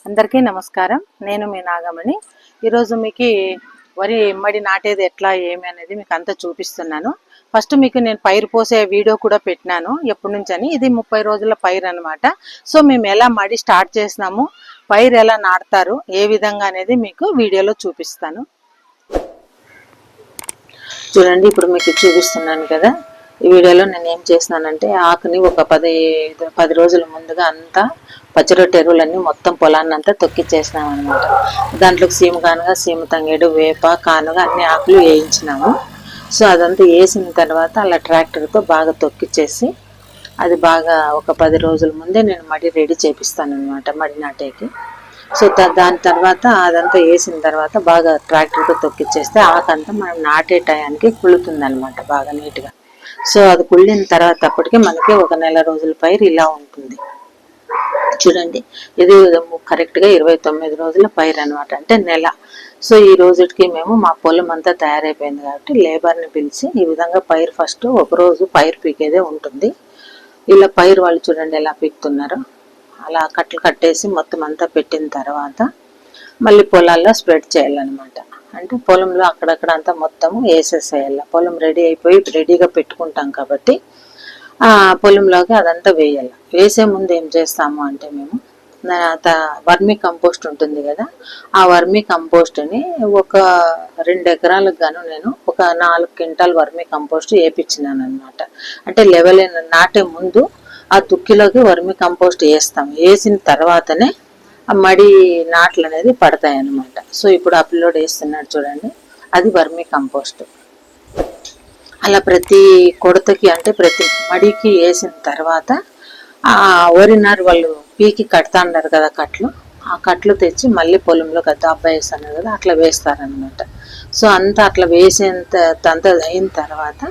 అందరికీ నమస్కారం. నేను మీ నాగమణి. ఈరోజు మీకు వరి ఇమ్మడి నాటేది ఎట్లా ఏమి అనేది మీకు అంతా చూపిస్తున్నాను. ఫస్ట్ మీకు నేను పైరు పోసే వీడియో కూడా పెట్టినాను ఎప్పటి నుంచి అని. ఇది 30 రోజుల పైరు అనమాట. సో మేము ఎలా మడి స్టార్ట్ చేసినాము, పైరు ఎలా నాటుతారు, ఏ విధంగా అనేది మీకు వీడియోలో చూపిస్తాను. చూడండి, ఇప్పుడు మీకు చూపిస్తున్నాను కదా. ఈ వీడియోలో నేను ఏం చేసినానంటే ఆకుని ఒక 10 రోజుల ముందుగా అంతా పచ్చిరొట్టె ఎరువులన్నీ మొత్తం పొలాన్ని అంతా తొక్కిచ్చేసినాం అనమాట. దాంట్లోకి సీమ కానుగా, సీమ తంగేడు, వేప కానుగా అన్ని ఆకులు వేయించినాము. సో అదంతా వేసిన తర్వాత అలా ట్రాక్టర్తో బాగా తొక్కిచ్చేసి అది బాగా ఒక 10 రోజుల ముందే నేను మడి రెడీ చేపిస్తాను అనమాట, మడి నాటేకి. సో దాని తర్వాత అదంతా వేసిన తర్వాత బాగా ట్రాక్టర్తో తొక్కిచ్చేస్తే ఆకంతా మనం నాటే టయానికి కుళ్ళుతుంది అనమాట బాగా నీట్గా. సో అది కుళ్ళిన తర్వాత అప్పటికి మనకి ఒక నెల రోజుల పైరు ఇలా ఉంటుంది. చూడండి, ఇది కరెక్ట్గా 29 రోజుల పైరు అనమాట, అంటే నెల. సో ఈ రోజుకి మేము మా పొలం అంతా తయారైపోయింది కాబట్టి లేబర్ని పిలిచి ఈ విధంగా పైరు ఫస్ట్ ఒకరోజు పైరు పీకేదే ఉంటుంది. ఇలా పైరు వాళ్ళు చూడండి ఎలా పీకుతున్నారో, అలా కట్టలు కట్టేసి మొత్తం అంతా పెట్టిన తర్వాత మళ్ళీ పొలాల్లో స్ప్రెడ్ చేయాలన్నమాట. అంటే పొలంలో అక్కడక్కడ అంతా మొత్తము వేసేసేయాలి. పొలం రెడీ అయిపోయి రెడీగా పెట్టుకుంటాం కాబట్టి ఆ పొలంలోకి అదంతా వేయాలి. వేసే ముందు ఏం చేస్తాము అంటే మేము వర్మీ కంపోస్ట్ ఉంటుంది కదా, ఆ వర్మీ కంపోస్ట్ని ఒక 2 ఎకరాలకు గాను నేను ఒక 4 క్వింటాల్ వర్మీ కంపోస్ట్ వేయించినాను అనమాట. అంటే లెవెల్ నాటే ముందు ఆ తుక్కిలోకి వర్మీ కంపోస్ట్ వేస్తాం. వేసిన తర్వాతనే ఆ మడి నాట్లు అనేది పడతాయి అన్నమాట. సో ఇప్పుడు అప్లోడ్ వేస్తున్నాడు చూడండి, అది వర్మీ కంపోస్ట్. అలా ప్రతి కొడతకి అంటే ప్రతి మడికి వేసిన తర్వాత ఆ వరినారు వాళ్ళు పీకి కడతా ఉన్నారు కదా కట్లు, ఆ కట్లు తెచ్చి మళ్ళీ పొలంలో దబ్బా వేస్తాను కదా అట్లా వేస్తారనమాట. సో అంతా అట్లా వేసేంత అంతా అయిన తర్వాత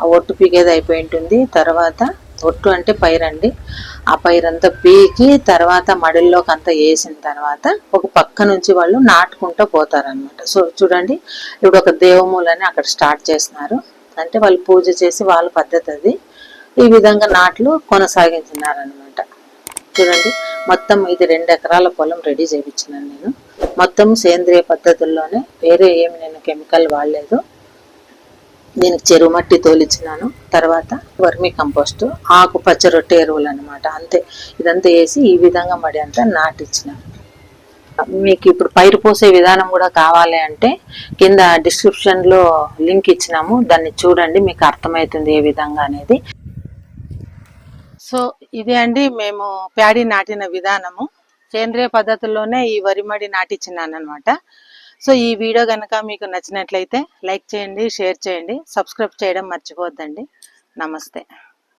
ఆ ఒట్టు పీకేది అయిపోయి ఉంటుంది. తర్వాత ఒట్టు అంటే పైరండి, ఆ పైరంతా పీకి తర్వాత మడిల్లోకి అంతా వేసిన తర్వాత ఒక పక్క నుంచి వాళ్ళు నాటుకుంటూ పోతారనమాట. సో చూడండి, ఇప్పుడు ఒక దేవమూలని అక్కడ స్టార్ట్ చేస్తున్నారు, అంటే వాళ్ళు పూజ చేసి వాళ్ళ పద్ధతి అది. ఈ విధంగా నాట్లు కొనసాగించినారనమాట. చూడండి, మొత్తం ఇది 2 ఎకరాల పొలం రెడీ చేయించినాను నేను. మొత్తం సేంద్రియ పద్ధతుల్లోనే, వేరే ఏమి నేను కెమికల్ వాడలేదు. దీనికి చెరువు మట్టి తోలిచ్చినాను, తర్వాత వర్మీ కంపోస్ట్, ఆకు పచ్చ రొట్టె ఎరువులు అనమాట, అంతే. ఇదంతా వేసి ఈ విధంగా మడి అంతా నాటిచ్చినాను. మీకు ఇప్పుడు పైరు పోసే విధానం కూడా కావాలి అంటే కింద డిస్క్రిప్షన్లో లింక్ ఇచ్చినాము, దాన్ని చూడండి, మీకు అర్థమవుతుంది ఏ విధంగా అనేది. సో ఇదే అండి మేము ప్యాడీ నాటిన విధానము. సేంద్రియ పద్ధతుల్లోనే ఈ వరి మడి నాటిచ్చినాను అనమాట. సో ఈ వీడియో కనుక మీకు నచ్చినట్లయితే లైక్ చేయండి, షేర్ చేయండి, సబ్స్క్రైబ్ చేయడం మర్చిపోవద్దండి. నమస్తే.